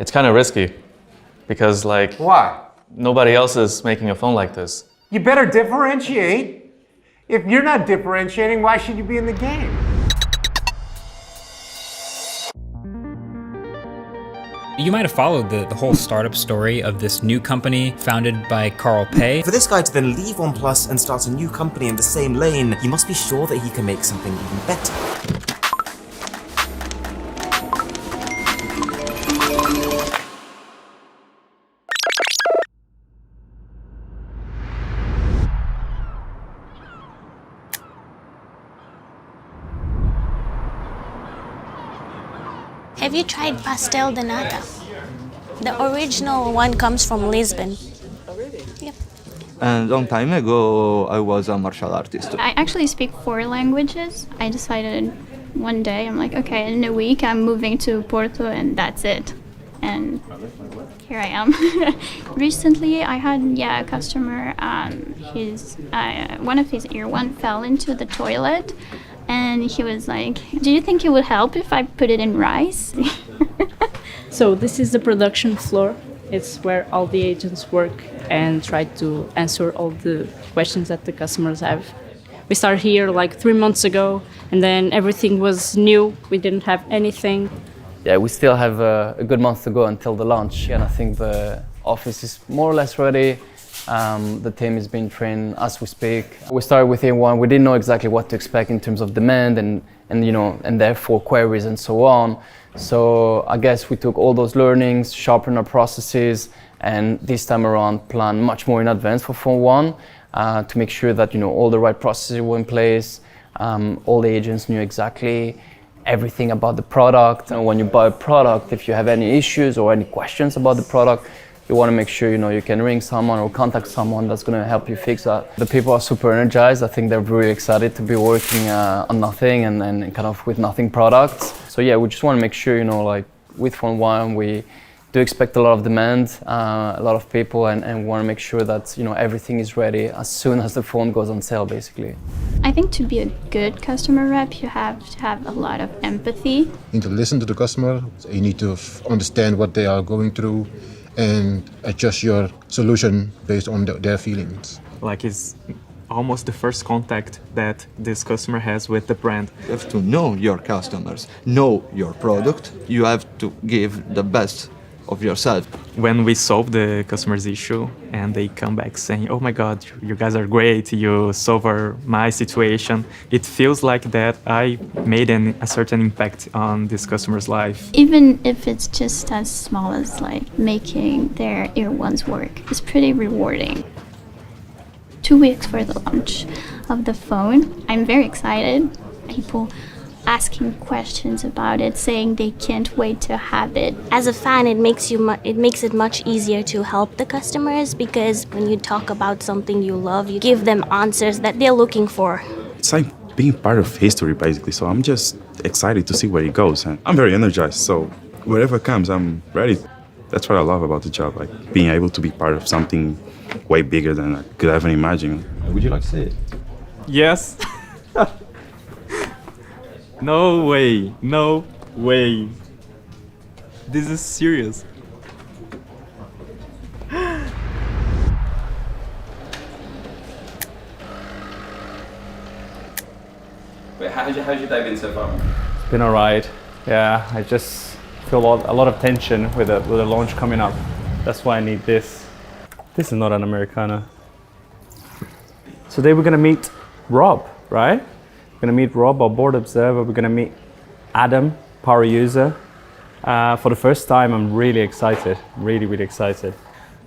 It's kind of risky because like Why? nobody else is making a phone like this. You better differentiate. If you're not differentiating, why should you be in the game? You might have followed the whole startup story of this new company founded by Cravetek. For this guy to then leave OnePlus and start a new company in the same lane, you must be sure that he can make something even better. Have you tried pastel de nata? The original one comes from Lisbon. Oh, really? Yep. And a long time ago, I was a martial artist. I actually speak 4 languages. I decided one day, I'm like, okay, in a week I'm moving to Porto and that's it. And here I am. Recently I had, a customer, one of his earone fell into the toilet and he was like, do you think it would help if I put it in rice? So this is the production floor. It's where all the agents work and try to answer all the questions that the customers have. We started here like 3 months ago, and then everything was new. We didn't have anything. Yeah, we still have a good month to go until the launch, and I think the office is more or less ready. The team is being trained as we speak. We started with A1. We didn't know exactly what to expect in terms of demand and therefore queries and so on. So I guess we took all those learnings, sharpened our processes, and this time around planned much more in advance for Phone 1 to make sure that all the right processes were in place. All the agents knew exactly everything about the product. And when you buy a product, if you have any issues or any questions about the product, you want to make sure you can ring someone or contact someone that's going to help you fix that. The people are super energized. I think they're really excited to be working on nothing and kind of with nothing products. So yeah, we just want to make sure like with Phone 1 we do expect a lot of demand, a lot of people, and want to make sure that everything is ready as soon as the phone goes on sale, basically. I think to be a good customer rep, you have to have a lot of empathy. You need to listen to the customer. You need to understand what they are going through and adjust your solution based on their feelings. Like it's almost the first contact that this customer has with the brand. You have to know your customers, know your product. You have to give the best of yourself. When we solve the customer's issue and they come back saying, oh my God, you guys are great, you solved my situation, it feels like that I made a certain impact on this customer's life. Even if it's just as small as like making their earphones work, it's pretty rewarding. 2 weeks for the launch of the phone. I'm very excited. People asking questions about it, saying they can't wait to have it. As a fan, it makes it much easier to help the customers because when you talk about something you love, you give them answers that they're looking for. It's like being part of history, basically. So I'm just excited to see where it goes, and I'm very energized. So wherever comes, I'm ready. That's what I love about the job, like being able to be part of something way bigger than I could ever imagine. Would you like to see it? Yes. No way, no way. This is serious. Wait, how's your day been so far? It's been alright. Yeah, I just feel a lot of tension with the launch coming up. That's why I need this. This is not an Americana. Today we're gonna meet Rob, right? We're gonna meet Rob, our board observer. We're gonna meet Adam, power user. For the first time, I'm really excited, really excited.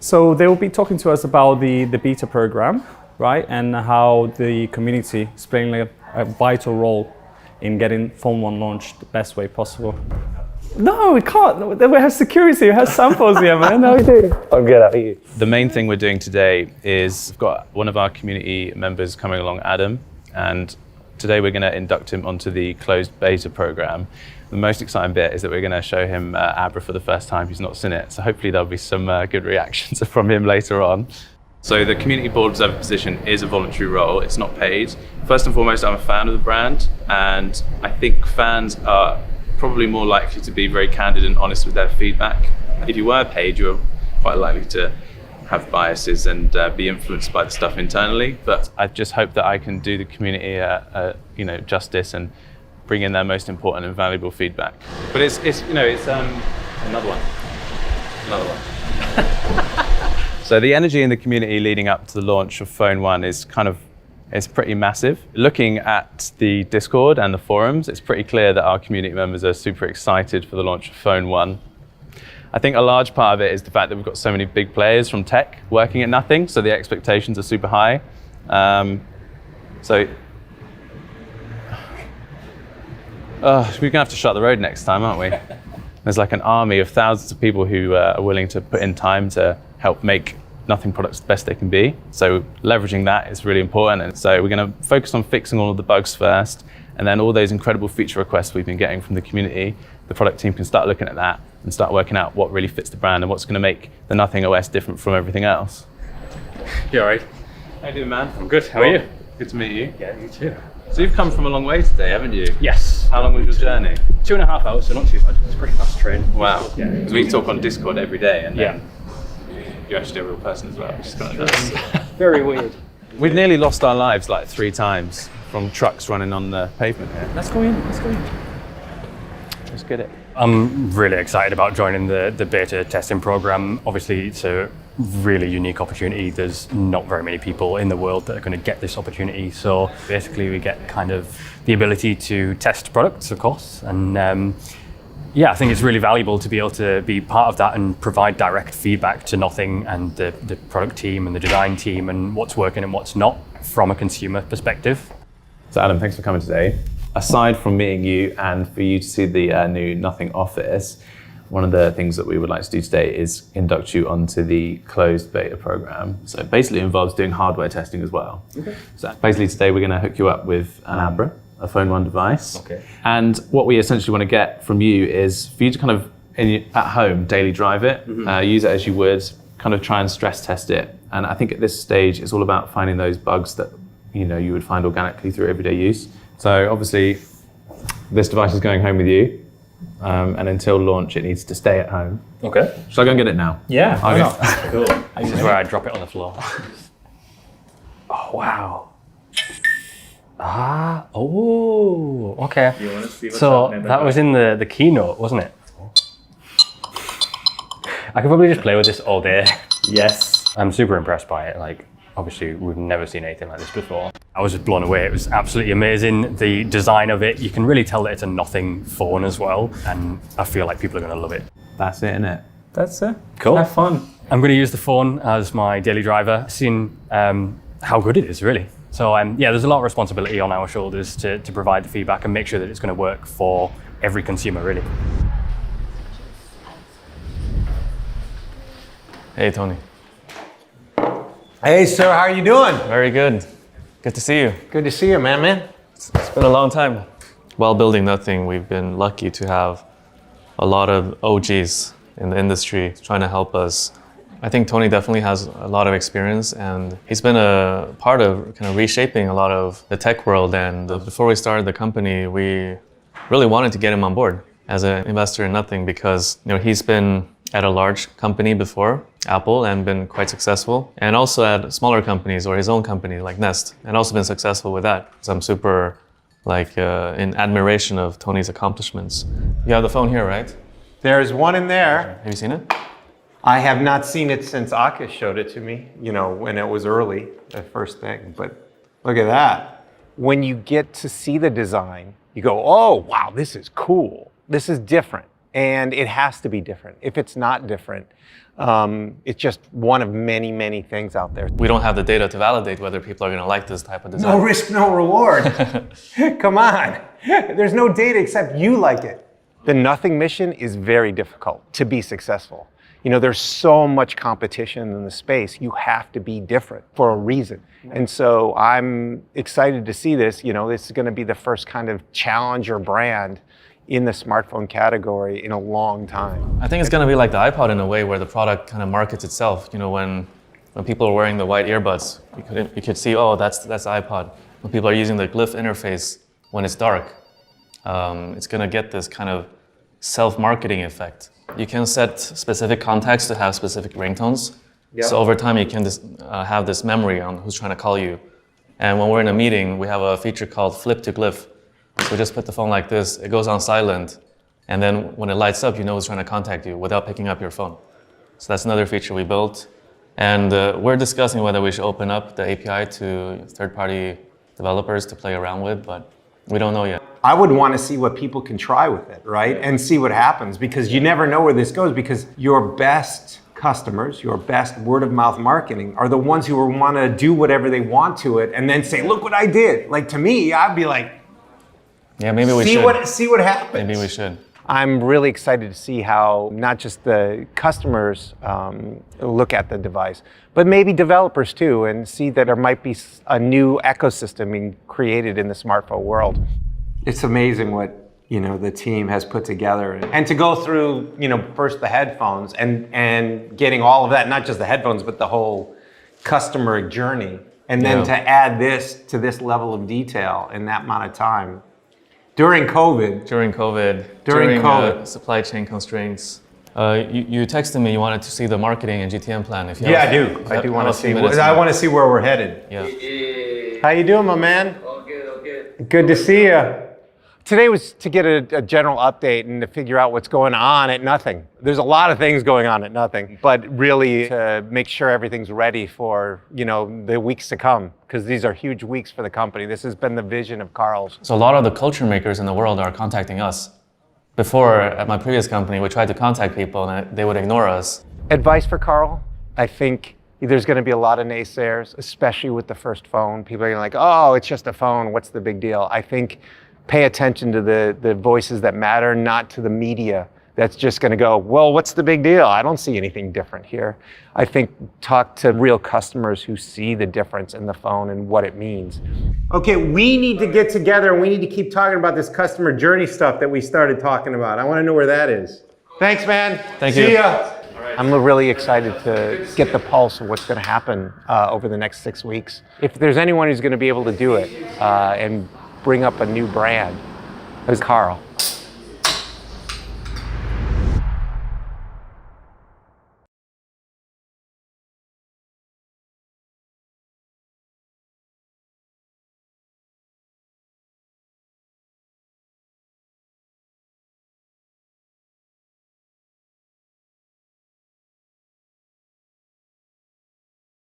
So they will be talking to us about the beta program, right? And how the community is playing a vital role in getting Phone 1 launched the best way possible. No, we can't. We have security. We have samples here, man. No, we do. I'm good. How are you? The main thing we're doing today is we've got one of our community members coming along, Adam, and today we're going to induct him onto the closed beta program. The most exciting bit is that we're going to show him Abra for the first time. He's not seen it, so hopefully there'll be some good reactions from him later on. So the community board observer position is a voluntary role. It's not paid. First and foremost, I'm a fan of the brand, and I think fans are probably more likely to be very candid and honest with their feedback. If you were paid, you were quite likely to have biases and be influenced by the stuff internally. But I just hope that I can do the community justice and bring in their most important and valuable feedback. But it's another one. So the energy in the community leading up to the launch of Phone 1 is it's pretty massive. Looking at the Discord and the forums, it's pretty clear that our community members are super excited for the launch of Phone 1. I think a large part of it is the fact that we've got so many big players from tech working at Nothing, so the expectations are super high. We're gonna have to shut the road next time, aren't we? There's like an army of thousands of people who are willing to put in time to help make Nothing products the best they can be. So leveraging that is really important. And so we're gonna focus on fixing all of the bugs first, and then all those incredible feature requests we've been getting from the community, the product team can start looking at that and start working out what really fits the brand and what's gonna make the Nothing OS different from everything else. You all right? How you doing, man? I'm good. How are you? Good to meet you. Yeah, you too. So you've come from a long way today, haven't you? Yes. How long was your journey? 2.5 hours, so not too bad. It's a pretty fast train. Wow. Yeah. Because we talk on Discord every day, and then you're actually a real person as well, which is kind of nice. Very weird. We've nearly lost our lives like 3 times from trucks running on the pavement here. Let's go in. Let's go in. Let's get it. I'm really excited about joining the beta testing program. Obviously, it's a really unique opportunity. There's not very many people in the world that are going to get this opportunity. So basically, we get kind of the ability to test products, of course. And I think it's really valuable to be able to be part of that and provide direct feedback to Nothing and the product team and the design team and what's working and what's not from a consumer perspective. So Adam, thanks for coming today. Aside from meeting you and for you to see the new Nothing office, one of the things that we would like to do today is induct you onto the closed beta program. So it basically involves doing hardware testing as well. Okay. So basically today we're going to hook you up with an Abra, a Phone 1 device. Okay. And what we essentially want to get from you is for you to kind of, at home, daily drive it, use it as you would, kind of try and stress test it. And I think at this stage, it's all about finding those bugs that you would find organically through everyday use. So obviously, this device is going home with you. And until launch, it needs to stay at home. Okay. Shall I go and get it now? Yeah. Okay. Cool. This is where I drop it on the floor. Oh, wow. Okay. You want to see what's so happening that was in the keynote, wasn't it? I could probably just play with this all day. Yes. I'm super impressed by it. Like, obviously, we've never seen anything like this before. I was just blown away. It was absolutely amazing. The design of it, you can really tell that it's a Nothing phone as well. And I feel like people are going to love it. That's it, innit? That's it. Cool. Have fun. I'm going to use the phone as my daily driver, seeing how good it is, really. So there's a lot of responsibility on our shoulders to provide the feedback and make sure that it's going to work for every consumer, really. Hey, Tony. Hey, sir, how are you doing? Very good. Good to see you. Good to see you, man. It's been a long time. While building Nothing, we've been lucky to have a lot of OGs in the industry trying to help us. I think Tony definitely has a lot of experience, and he's been a part of kind of reshaping a lot of the tech world. And before we started the company, we really wanted to get him on board as an investor in Nothing because he's been at a large company before, Apple, and been quite successful, and also at smaller companies or his own company like Nest, and also been successful with that. So I'm super in admiration of Tony's accomplishments. You have the phone here, right? There's one in there. Have you seen it? I have not seen it since Akash showed it to me, when it was early, the first thing. But look at that. When you get to see the design, you go, oh, wow, this is cool. This is different. And it has to be different. If it's not different, it's just one of many, many things out there. We don't have the data to validate whether people are going to like this type of design. No risk, no reward. Come on. There's no data except you like it. The Nothing mission is very difficult to be successful. There's so much competition in the space. You have to be different for a reason. And so I'm excited to see this. This is going to be the first kind of challenger brand in the smartphone category in a long time. I think it's going to be like the iPod in a way where the product kind of markets itself. When people are wearing the white earbuds, you could see, oh, that's the iPod. When people are using the glyph interface when it's dark, it's going to get this kind of self-marketing effect. You can set specific contacts to have specific ringtones. Yeah. So over time, you can have this memory on who's trying to call you. And when we're in a meeting, we have a feature called flip to glyph. So we just put the phone like this, it goes on silent, and then when it lights up, you know who's trying to contact you without picking up your phone. So that's another feature we built. And we're discussing whether we should open up the API to third-party developers to play around with, but we don't know yet. I would want to see what people can try with it, right? And see what happens, because you never know where this goes, because your best customers, your best word-of-mouth marketing are the ones who want to do whatever they want to it and then say, look what I did. Like, to me, I'd be like, yeah, maybe we should. See what happens. Maybe we should. I'm really excited to see how not just the customers look at the device, but maybe developers too, and see that there might be a new ecosystem being created in the smartphone world. It's amazing what the team has put together, and to go through first the headphones and getting all of that, not just the headphones, but the whole customer journey, and then to add this to this level of detail in that amount of time. During COVID, supply chain constraints. You texted me you wanted to see the marketing and GTM plan. If you I do. I do want to see. I want to see where we're headed. Yeah. How you doing, my man? All good. Good to see you. Today was to get a general update and to figure out what's going on at Nothing. There's a lot of things going on at Nothing, but really to make sure everything's ready for the weeks to come, because these are huge weeks for the company. This has been the vision of Carl's. So a lot of the culture makers in the world are contacting us. Before, at my previous company, we tried to contact people and they would ignore us. Advice for Carl? I think there's going to be a lot of naysayers, especially with the first phone. People are like, oh, it's just a phone. What's the big deal? I think pay attention to the voices that matter, not to the media that's just going to go, well, what's the big deal? I don't see anything different here. I think talk to real customers who see the difference in the phone and what it means. Okay, we need to get together and we need to keep talking about this customer journey stuff that we started talking about. I want to know where that is. Thanks, man. Thank you. See ya. I'm really excited to get the pulse of what's going to happen over the next 6 weeks. If there's anyone who's going to be able to do it and bring up a new brand, it's Carl.